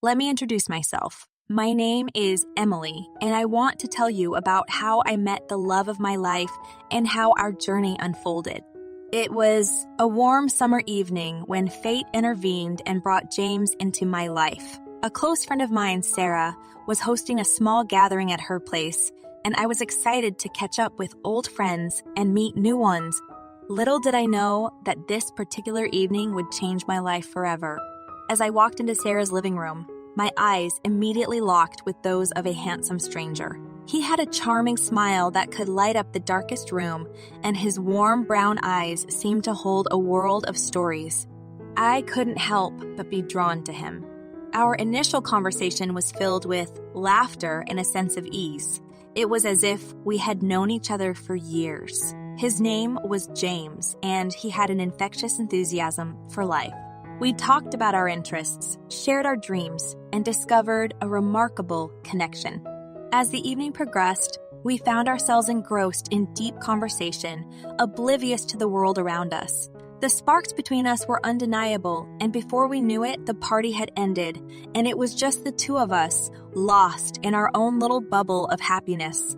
Let me introduce myself. My name is Emily, and I want to tell you about how I met the love of my life and how our journey unfolded. It was a warm summer evening when fate intervened and brought James into my life. A close friend of mine, Sarah, was hosting a small gathering at her place, and I was excited to catch up with old friends and meet new ones. Little did I know that this particular evening would change my life forever. As I walked into Sarah's living room, my eyes immediately locked with those of a handsome stranger. He had a charming smile that could light up the darkest room, and his warm brown eyes seemed to hold a world of stories. I couldn't help but be drawn to him. Our initial conversation was filled with laughter and a sense of ease. It was as if we had known each other for years. His name was James, and he had an infectious enthusiasm for life. We talked about our interests, shared our dreams, and discovered a remarkable connection. As the evening progressed, we found ourselves engrossed in deep conversation, oblivious to the world around us. The sparks between us were undeniable, and before we knew it, the party had ended, and it was just the two of us, lost in our own little bubble of happiness.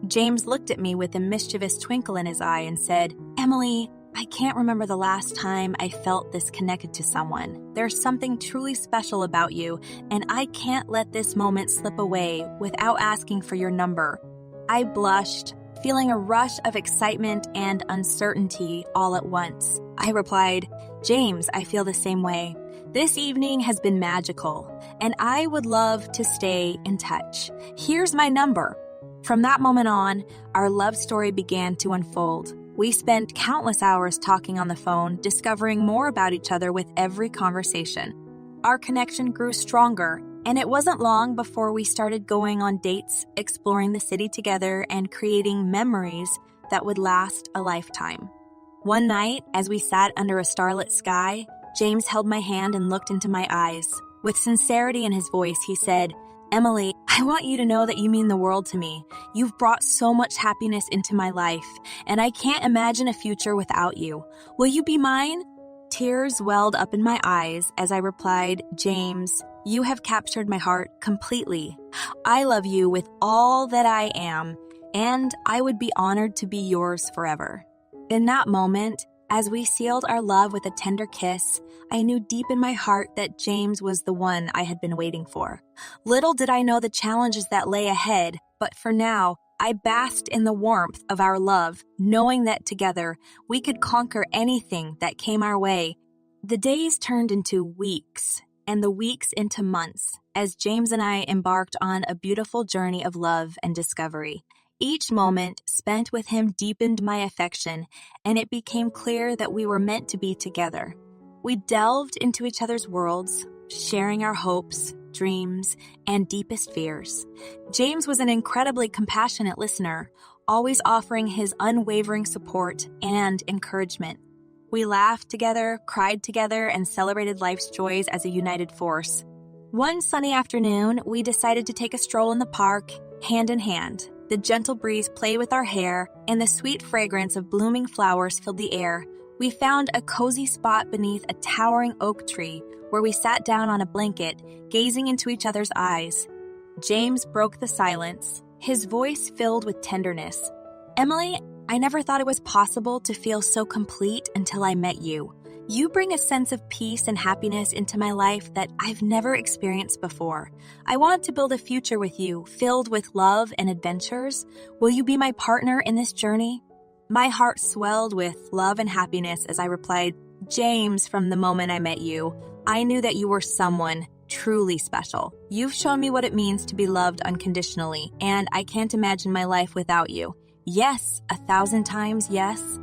James looked at me with a mischievous twinkle in his eye and said, "Emily, I can't remember the last time I felt this connected to someone. There's something truly special about you, and I can't let this moment slip away without asking for your number." I blushed, feeling a rush of excitement and uncertainty all at once. I replied, "James, I feel the same way. This evening has been magical, and I would love to stay in touch. Here's my number." From that moment on, our love story began to unfold. We spent countless hours talking on the phone, discovering more about each other with every conversation. Our connection grew stronger, and it wasn't long before we started going on dates, exploring the city together, and creating memories that would last a lifetime. One night, as we sat under a starlit sky, James held my hand and looked into my eyes. With sincerity in his voice, he said, "Emily, I want you to know that you mean the world to me. You've brought so much happiness into my life, and I can't imagine a future without you. Will you be mine?" Tears welled up in my eyes as I replied, "James, you have captured my heart completely. I love you with all that I am, and I would be honored to be yours forever." In that moment, as we sealed our love with a tender kiss, I knew deep in my heart that James was the one I had been waiting for. Little did I know the challenges that lay ahead, but for now, I basked in the warmth of our love, knowing that together we could conquer anything that came our way. The days turned into weeks, and the weeks into months, as James and I embarked on a beautiful journey of love and discovery. Each moment spent with him deepened my affection, and it became clear that we were meant to be together. We delved into each other's worlds, sharing our hopes, dreams, and deepest fears. James was an incredibly compassionate listener, always offering his unwavering support and encouragement. We laughed together, cried together, and celebrated life's joys as a united force. One sunny afternoon, we decided to take a stroll in the park, hand in hand. The gentle breeze played with our hair, and the sweet fragrance of blooming flowers filled the air. We found a cozy spot beneath a towering oak tree where we sat down on a blanket, gazing into each other's eyes. James broke the silence, his voice filled with tenderness. "Emily, I never thought it was possible to feel so complete until I met you. You bring a sense of peace and happiness into my life that I've never experienced before. I want to build a future with you, filled with love and adventures. Will you be my partner in this journey?" My heart swelled with love and happiness as I replied, "James, from the moment I met you, I knew that you were someone truly special. You've shown me what it means to be loved unconditionally, and I can't imagine my life without you. Yes, 1,000 times yes."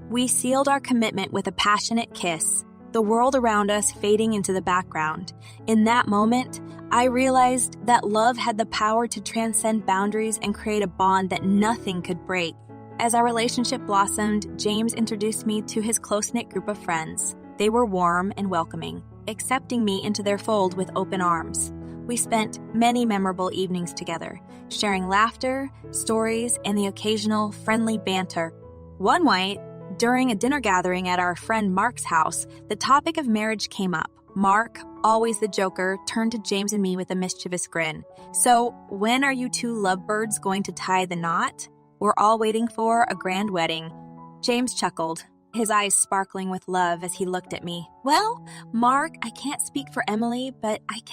We sealed our commitment with a passionate kiss, the world around us fading into the background. In that moment, I realized that love had the power to transcend boundaries and create a bond that nothing could break. As our relationship blossomed, James introduced me to his close-knit group of friends. They were warm and welcoming, accepting me into their fold with open arms. We spent many memorable evenings together, sharing laughter, stories, and the occasional friendly banter. One night, during a dinner gathering at our friend Mark's house, the topic of marriage came up. Mark, always the joker, turned to James and me with a mischievous grin. "So, when are you two lovebirds going to tie the knot? We're all waiting for a grand wedding." James chuckled, his eyes sparkling with love as he looked at me. "Well, Mark, I can't speak for Emily, but I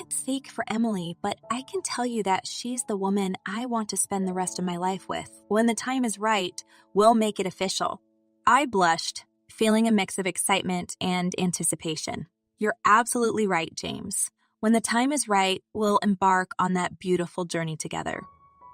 can tell you that she's the woman I want to spend the rest of my life with. When the time is right, we'll make it official." I blushed, feeling a mix of excitement and anticipation. "You're absolutely right, James. When the time is right, we'll embark on that beautiful journey together."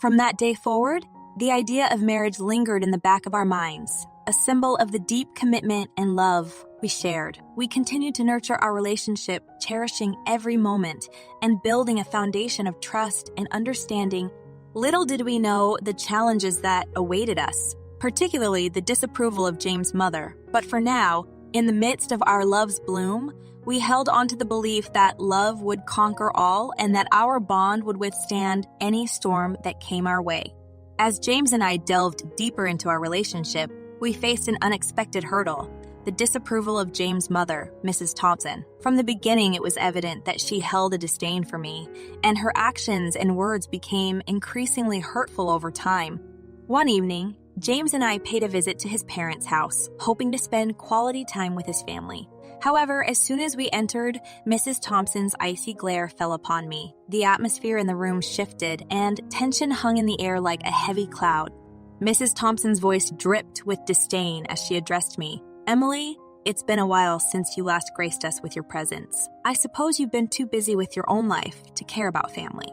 From that day forward, the idea of marriage lingered in the back of our minds, a symbol of the deep commitment and love we shared. We continued to nurture our relationship, cherishing every moment and building a foundation of trust and understanding. Little did we know the challenges that awaited us, particularly the disapproval of James' mother. But for now, in the midst of our love's bloom, we held on to the belief that love would conquer all and that our bond would withstand any storm that came our way. As James and I delved deeper into our relationship, we faced an unexpected hurdle: the disapproval of James' mother, Mrs. Thompson. From the beginning, it was evident that she held a disdain for me, and her actions and words became increasingly hurtful over time. One evening, James and I paid a visit to his parents' house, hoping to spend quality time with his family. However, as soon as we entered, Mrs. Thompson's icy glare fell upon me. The atmosphere in the room shifted, and tension hung in the air like a heavy cloud. Mrs. Thompson's voice dripped with disdain as she addressed me. "Emily, it's been a while since you last graced us with your presence. I suppose you've been too busy with your own life to care about family."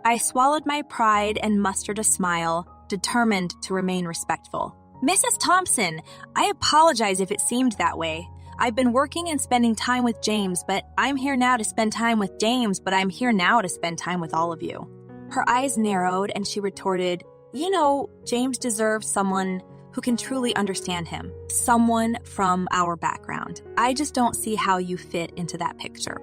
I swallowed my pride and mustered a smile, determined to remain respectful. "Mrs. Thompson, I apologize if it seemed that way. I've been working and spending time with James, but I'm here now to spend time with all of you." Her eyes narrowed and she retorted, "You know, James deserves someone who can truly understand him. Someone from our background. I just don't see how you fit into that picture."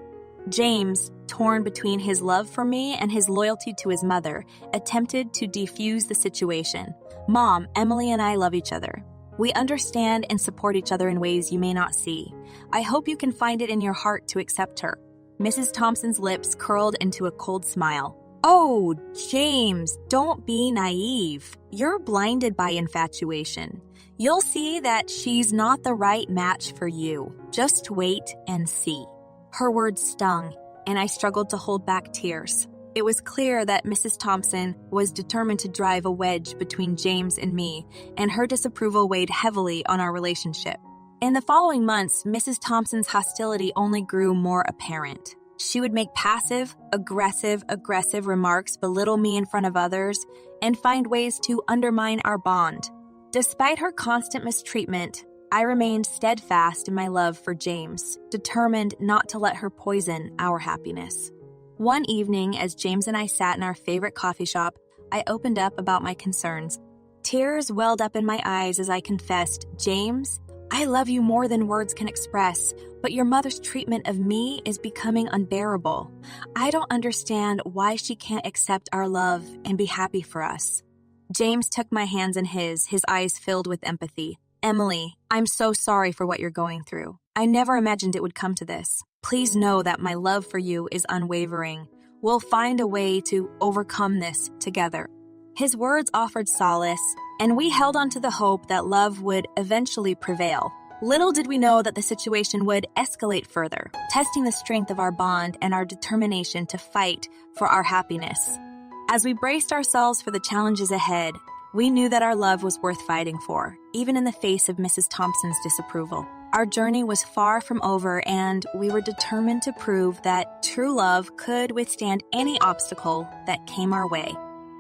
James, torn between his love for me and his loyalty to his mother, attempted to defuse the situation. "Mom, Emily and I love each other. We understand and support each other in ways you may not see. I hope you can find it in your heart to accept her." Mrs. Thompson's lips curled into a cold smile. "Oh, James, don't be naive. You're blinded by infatuation. You'll see that she's not the right match for you. Just wait and see." Her words stung, and I struggled to hold back tears. It was clear that Mrs. Thompson was determined to drive a wedge between James and me, and her disapproval weighed heavily on our relationship. In the following months, Mrs. Thompson's hostility only grew more apparent. She would make passive, aggressive remarks, belittle me in front of others, and find ways to undermine our bond. Despite her constant mistreatment, I remained steadfast in my love for James, determined not to let her poison our happiness. One evening, as James and I sat in our favorite coffee shop, I opened up about my concerns. Tears welled up in my eyes as I confessed, "James, I love you more than words can express, but your mother's treatment of me is becoming unbearable. I don't understand why she can't accept our love and be happy for us." James took my hands in his eyes filled with empathy. "Emily, I'm so sorry for what you're going through. I never imagined it would come to this. Please know that my love for you is unwavering. We'll find a way to overcome this together." His words offered solace, and we held on to the hope that love would eventually prevail. Little did we know that the situation would escalate further, testing the strength of our bond and our determination to fight for our happiness. As we braced ourselves for the challenges ahead, we knew that our love was worth fighting for, even in the face of Mrs. Thompson's disapproval. Our journey was far from over, and we were determined to prove that true love could withstand any obstacle that came our way.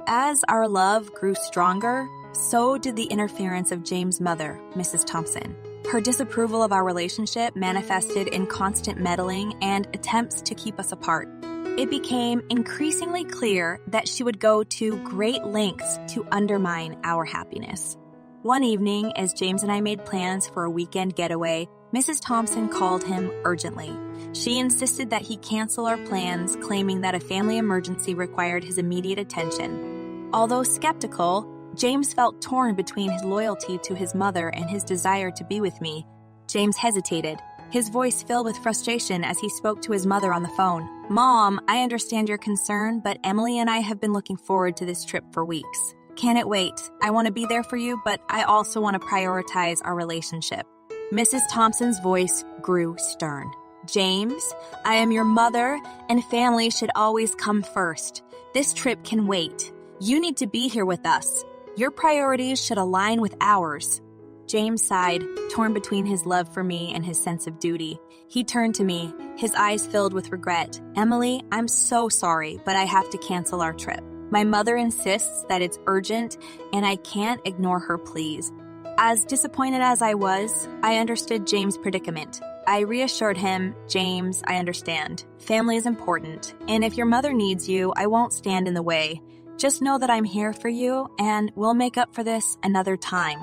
As our love grew stronger, so did the interference of James' mother, Mrs. Thompson. Her disapproval of our relationship manifested in constant meddling and attempts to keep us apart. It became increasingly clear that she would go to great lengths to undermine our happiness. One evening, as James and I made plans for a weekend getaway, Mrs. Thompson called him urgently. She insisted that he cancel our plans, claiming that a family emergency required his immediate attention. Although skeptical, James felt torn between his loyalty to his mother and his desire to be with me. James hesitated, his voice filled with frustration as he spoke to his mother on the phone. "Mom, I understand your concern, but Emily and I have been looking forward to this trip for weeks. Can it wait? I want to be there for you, but I also want to prioritize our relationship." Mrs. Thompson's voice grew stern. "James, I am your mother, and family should always come first. This trip can wait. You need to be here with us. Your priorities should align with ours." James sighed, torn between his love for me and his sense of duty. He turned to me, his eyes filled with regret. "Emily, I'm so sorry, but I have to cancel our trip. My mother insists that it's urgent, and I can't ignore her pleas." As disappointed as I was, I understood James' predicament. I reassured him, "James, I understand. Family is important, and if your mother needs you, I won't stand in the way. Just know that I'm here for you, and we'll make up for this another time."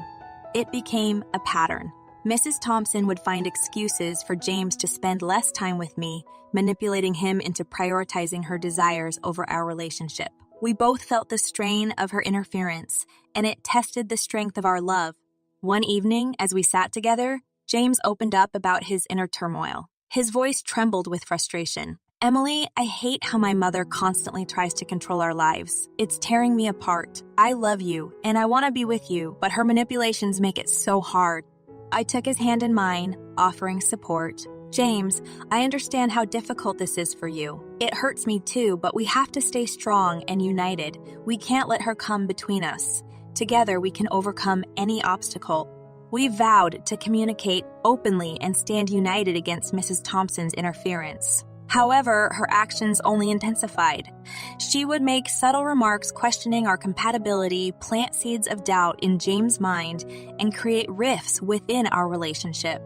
It became a pattern. Mrs. Thompson would find excuses for James to spend less time with me, manipulating him into prioritizing her desires over our relationship. We both felt the strain of her interference, and it tested the strength of our love. One evening, as we sat together, James opened up about his inner turmoil. His voice trembled with frustration. "Emily, I hate how my mother constantly tries to control our lives. It's tearing me apart. I love you, and I want to be with you, but her manipulations make it so hard." I took his hand in mine, offering support. "James, I understand how difficult this is for you. It hurts me too, but we have to stay strong and united. We can't let her come between us. Together, we can overcome any obstacle." We vowed to communicate openly and stand united against Mrs. Thompson's interference. However, her actions only intensified. She would make subtle remarks questioning our compatibility, plant seeds of doubt in James' mind, and create rifts within our relationship.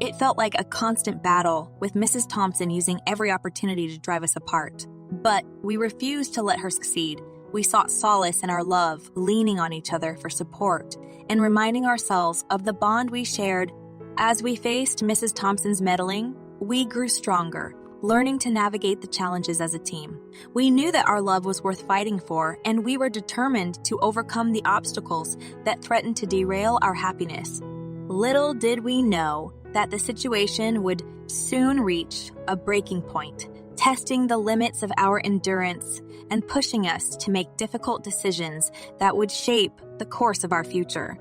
It felt like a constant battle, with Mrs. Thompson using every opportunity to drive us apart. But we refused to let her succeed. We sought solace in our love, leaning on each other for support, and reminding ourselves of the bond we shared. As we faced Mrs. Thompson's meddling, we grew stronger, learning to navigate the challenges as a team. We knew that our love was worth fighting for, and we were determined to overcome the obstacles that threatened to derail our happiness. Little did we know that the situation would soon reach a breaking point, testing the limits of our endurance and pushing us to make difficult decisions that would shape the course of our future.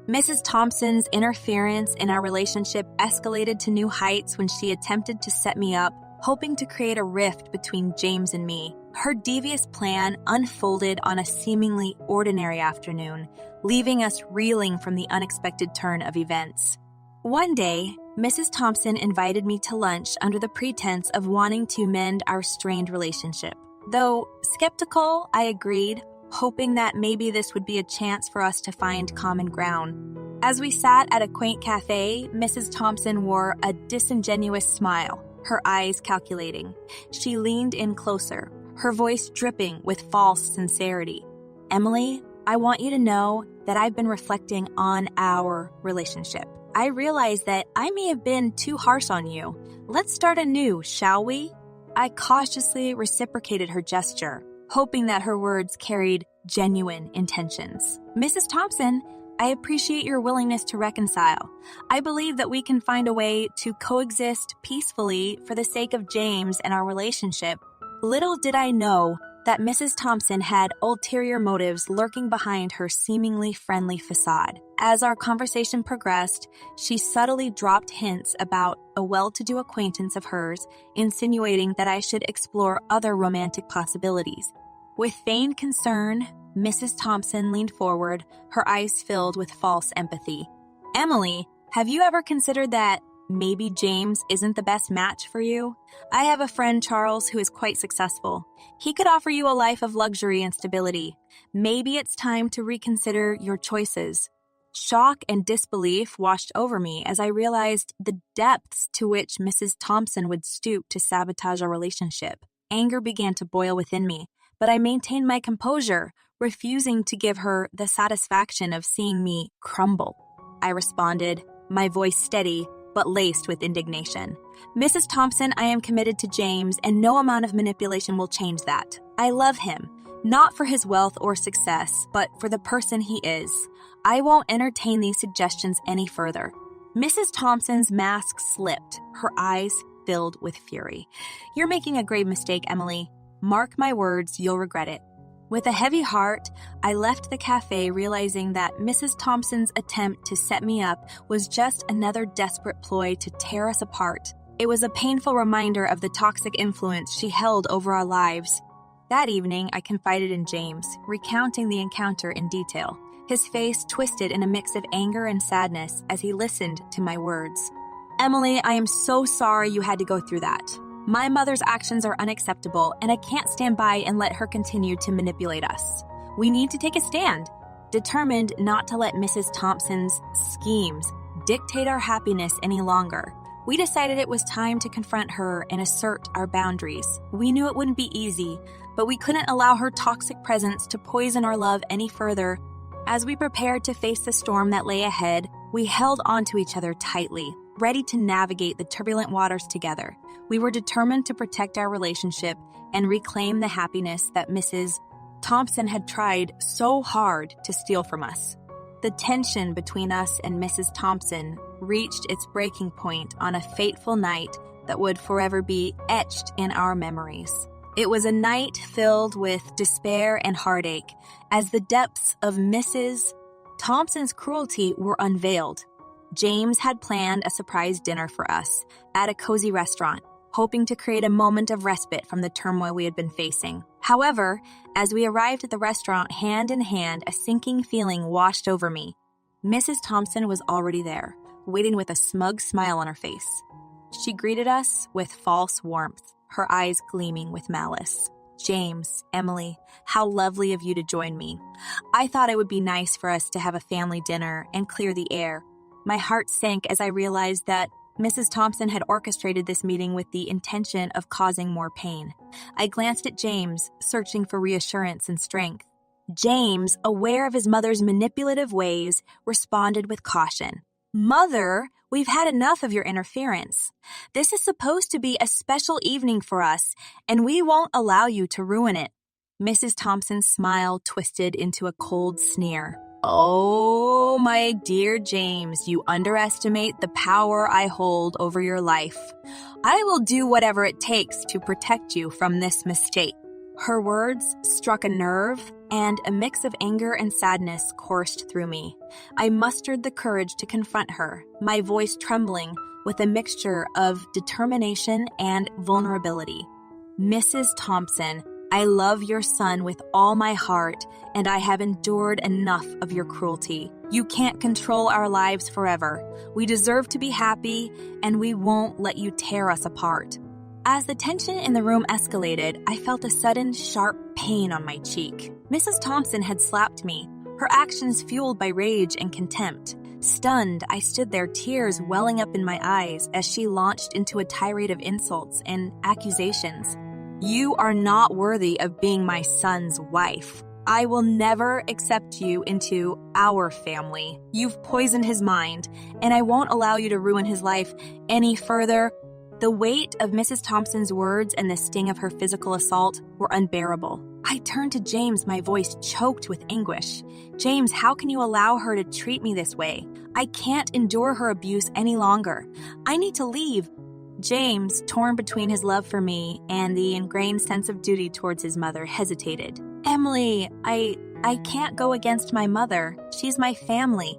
Mrs. Thompson's interference in our relationship escalated to new heights when she attempted to set me up, hoping to create a rift between James and me. Her devious plan unfolded on a seemingly ordinary afternoon, leaving us reeling from the unexpected turn of events. One day, Mrs. Thompson invited me to lunch under the pretense of wanting to mend our strained relationship. Though skeptical, I agreed, hoping that maybe this would be a chance for us to find common ground. As we sat at a quaint cafe, Mrs. Thompson wore a disingenuous smile, her eyes calculating. She leaned in closer, her voice dripping with false sincerity. "Emily, I want you to know that I've been reflecting on our relationship. I realize that I may have been too harsh on you. Let's start anew, shall we?" I cautiously reciprocated her gesture, hoping that her words carried genuine intentions. "Mrs. Thompson, I appreciate your willingness to reconcile. I believe that we can find a way to coexist peacefully for the sake of James and our relationship." Little did I know that Mrs. Thompson had ulterior motives lurking behind her seemingly friendly facade. As our conversation progressed, she subtly dropped hints about a well-to-do acquaintance of hers, insinuating that I should explore other romantic possibilities. With feigned concern, Mrs. Thompson leaned forward, her eyes filled with false empathy. "Emily, have you ever considered that maybe James isn't the best match for you? I have a friend, Charles, who is quite successful. He could offer you a life of luxury and stability. Maybe it's time to reconsider your choices." Shock and disbelief washed over me as I realized the depths to which Mrs. Thompson would stoop to sabotage our relationship. Anger began to boil within me, but I maintained my composure, refusing to give her the satisfaction of seeing me crumble. I responded, my voice steady, but laced with indignation. "Mrs. Thompson, I am committed to James, and no amount of manipulation will change that. I love him, not for his wealth or success, but for the person he is. I won't entertain these suggestions any further." Mrs. Thompson's mask slipped, her eyes filled with fury. "You're making a grave mistake, Emily. Mark my words, you'll regret it." With a heavy heart, I left the cafe realizing that Mrs. Thompson's attempt to set me up was just another desperate ploy to tear us apart. It was a painful reminder of the toxic influence she held over our lives. That evening, I confided in James, recounting the encounter in detail. His face twisted in a mix of anger and sadness as he listened to my words. "Emily, I am so sorry you had to go through that. My mother's actions are unacceptable, and I can't stand by and let her continue to manipulate us. We need to take a stand, determined not to let Mrs. Thompson's schemes dictate our happiness any longer. We decided it was time to confront her and assert our boundaries. We knew it wouldn't be easy, but we couldn't allow her toxic presence to poison our love any further. As we prepared to face the storm that lay ahead, we held onto each other tightly, ready to navigate the turbulent waters together. We were determined to protect our relationship and reclaim the happiness that Mrs. Thompson had tried so hard to steal from us. The tension between us and Mrs. Thompson reached its breaking point on a fateful night that would forever be etched in our memories. It was a night filled with despair and heartache as the depths of Mrs. Thompson's cruelty were unveiled. James had planned a surprise dinner for us at a cozy restaurant, hoping to create a moment of respite from the turmoil we had been facing. However, as we arrived at the restaurant hand in hand, a sinking feeling washed over me. Mrs. Thompson was already there, waiting with a smug smile on her face. She greeted us with false warmth, her eyes gleaming with malice. "James, Emily, how lovely of you to join me. I thought it would be nice for us to have a family dinner and clear the air." My heart sank as I realized that Mrs. Thompson had orchestrated this meeting with the intention of causing more pain. I glanced at James, searching for reassurance and strength. James, aware of his mother's manipulative ways, responded with caution. "Mother, we've had enough of your interference. This is supposed to be a special evening for us, and we won't allow you to ruin it." Mrs. Thompson's smile twisted into a cold sneer. "Oh, my dear James, you underestimate the power I hold over your life. I will do whatever it takes to protect you from this mistake." Her words struck a nerve, and a mix of anger and sadness coursed through me. I mustered the courage to confront her, my voice trembling with a mixture of determination and vulnerability. "Mrs. Thompson, I love your son with all my heart, and I have endured enough of your cruelty. You can't control our lives forever. We deserve to be happy, and we won't let you tear us apart." As the tension in the room escalated, I felt a sudden, sharp pain on my cheek. Mrs. Thompson had slapped me, her actions fueled by rage and contempt. Stunned, I stood there, tears welling up in my eyes as she launched into a tirade of insults and accusations. "You are not worthy of being my son's wife. I will never accept you into our family. You've poisoned his mind, and I won't allow you to ruin his life any further." The weight of Mrs. Thompson's words and the sting of her physical assault were unbearable. I turned to James, my voice choked with anguish. "James, how can you allow her to treat me this way? I can't endure her abuse any longer. I need to leave." James, torn between his love for me and the ingrained sense of duty towards his mother, hesitated. "Emily, I can't go against my mother. She's my family."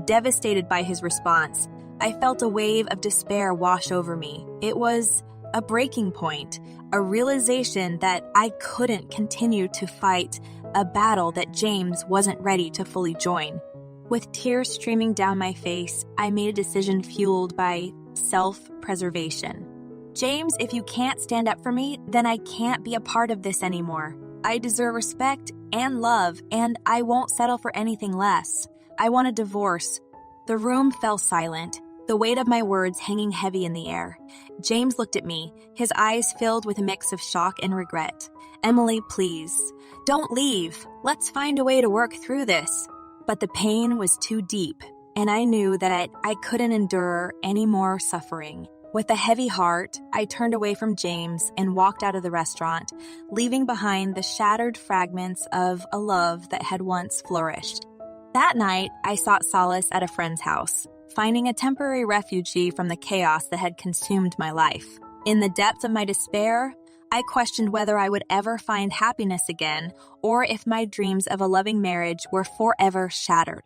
Devastated by his response, I felt a wave of despair wash over me. It was a breaking point, a realization that I couldn't continue to fight a battle that James wasn't ready to fully join. With tears streaming down my face, I made a decision fueled by self-preservation. "James, if you can't stand up for me, then I can't be a part of this anymore. I deserve respect and love, and I won't settle for anything less. I want a divorce." The room fell silent, the weight of my words hanging heavy in the air. James looked at me, his eyes filled with a mix of shock and regret. "Emily, please, don't leave. Let's find a way to work through this." But the pain was too deep, and I knew that I couldn't endure any more suffering. With a heavy heart, I turned away from James and walked out of the restaurant, leaving behind the shattered fragments of a love that had once flourished. That night, I sought solace at a friend's house. finding a temporary refuge from the chaos that had consumed my life. In the depths of my despair, I questioned whether I would ever find happiness again or if my dreams of a loving marriage were forever shattered.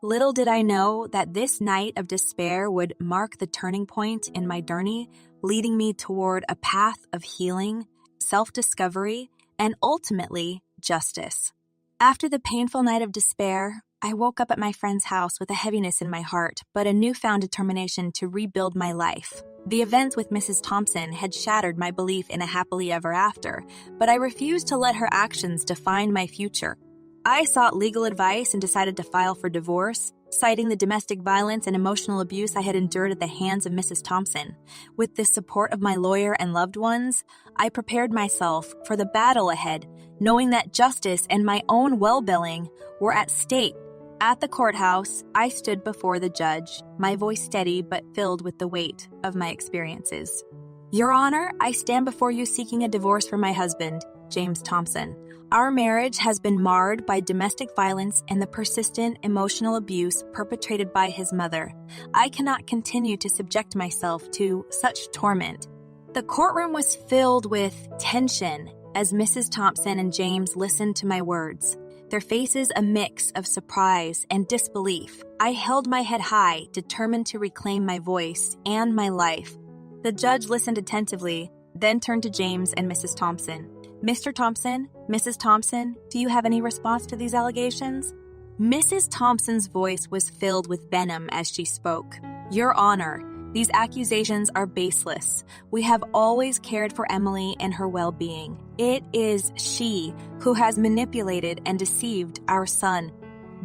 Little did I know that this night of despair would mark the turning point in my journey, leading me toward a path of healing, self-discovery, and ultimately, justice. After the painful night of despair, I woke up at my friend's house with a heaviness in my heart, but a newfound determination to rebuild my life. The events with Mrs. Thompson had shattered my belief in a happily ever after, but I refused to let her actions define my future. I sought legal advice and decided to file for divorce, citing the domestic violence and emotional abuse I had endured at the hands of Mrs. Thompson. With the support of my lawyer and loved ones, I prepared myself for the battle ahead, knowing that justice and my own well-being were at stake. At the courthouse, I stood before the judge, my voice steady but filled with the weight of my experiences. Your Honor, I stand before you seeking a divorce from my husband, James Thompson. Our marriage has been marred by domestic violence and the persistent emotional abuse perpetrated by his mother. I cannot continue to subject myself to such torment. The courtroom was filled with tension as Mrs. Thompson and James listened to my words, their faces a mix of surprise and disbelief. I held my head high, determined to reclaim my voice and my life. The judge listened attentively, then turned to James and Mrs. Thompson. Mr. Thompson, Mrs. Thompson, do you have any response to these allegations? Mrs. Thompson's voice was filled with venom as she spoke. Your Honor, these accusations are baseless. We have always cared for Emily and her well-being. It is she who has manipulated and deceived our son.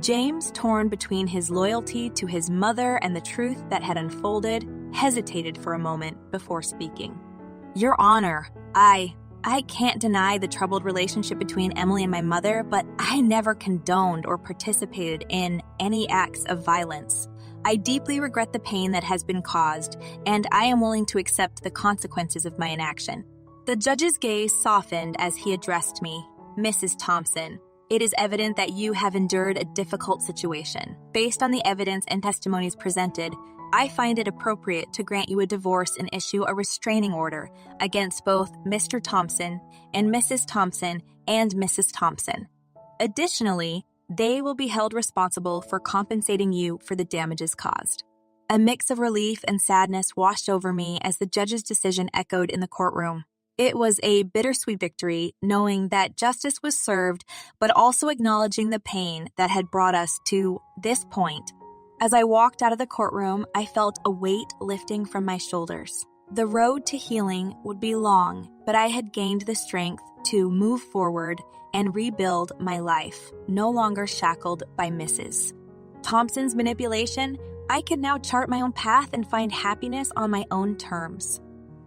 James, torn between his loyalty to his mother and the truth that had unfolded, hesitated for a moment before speaking. Your Honor, I can't deny the troubled relationship between Emily and my mother, but I never condoned or participated in any acts of violence. I deeply regret the pain that has been caused, and I am willing to accept the consequences of my inaction. The judge's gaze softened as he addressed me. Mrs. Thompson, it is evident that you have endured a difficult situation. Based on the evidence and testimonies presented, I find it appropriate to grant you a divorce and issue a restraining order against both Mr. Thompson and Mrs. Thompson and Mrs. Thompson. Additionally, they will be held responsible for compensating you for the damages caused. A mix of relief and sadness washed over me as the judge's decision echoed in the courtroom. It was a bittersweet victory, knowing that justice was served, but also acknowledging the pain that had brought us to this point. As I walked out of the courtroom, I felt a weight lifting from my shoulders. The road to healing would be long, but I had gained the strength to move forward and rebuild my life, no longer shackled by Mrs. Thompson's manipulation. I could now chart my own path and find happiness on my own terms.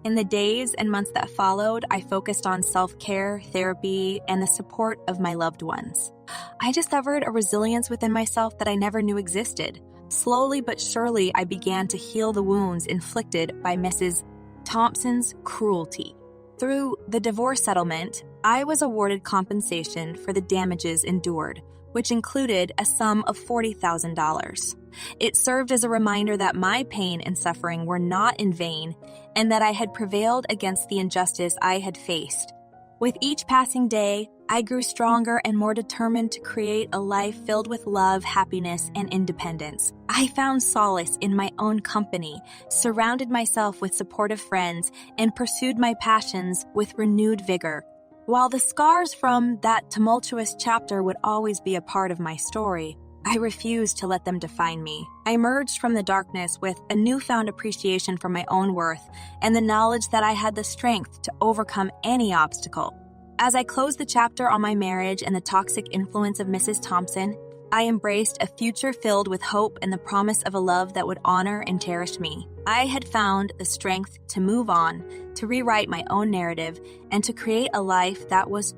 In the days and months that followed, I focused on self-care, therapy, and the support of my loved ones. I discovered a resilience within myself that I never knew existed. Slowly but surely, I began to heal the wounds inflicted by Mrs. Thompson's cruelty. Through the divorce settlement, I was awarded compensation for the damages endured, which included a sum of $40,000. It served as a reminder that my pain and suffering were not in vain and that I had prevailed against the injustice I had faced. With each passing day, I grew stronger and more determined to create a life filled with love, happiness, and independence. I found solace in my own company, surrounded myself with supportive friends, and pursued my passions with renewed vigor. While the scars from that tumultuous chapter would always be a part of my story, I refused to let them define me. I emerged from the darkness with a newfound appreciation for my own worth and the knowledge that I had the strength to overcome any obstacle. As I closed the chapter on my marriage and the toxic influence of Mrs. Thompson, I embraced a future filled with hope and the promise of a love that would honor and cherish me. I had found the strength to move on, to rewrite my own narrative, and to create a life that was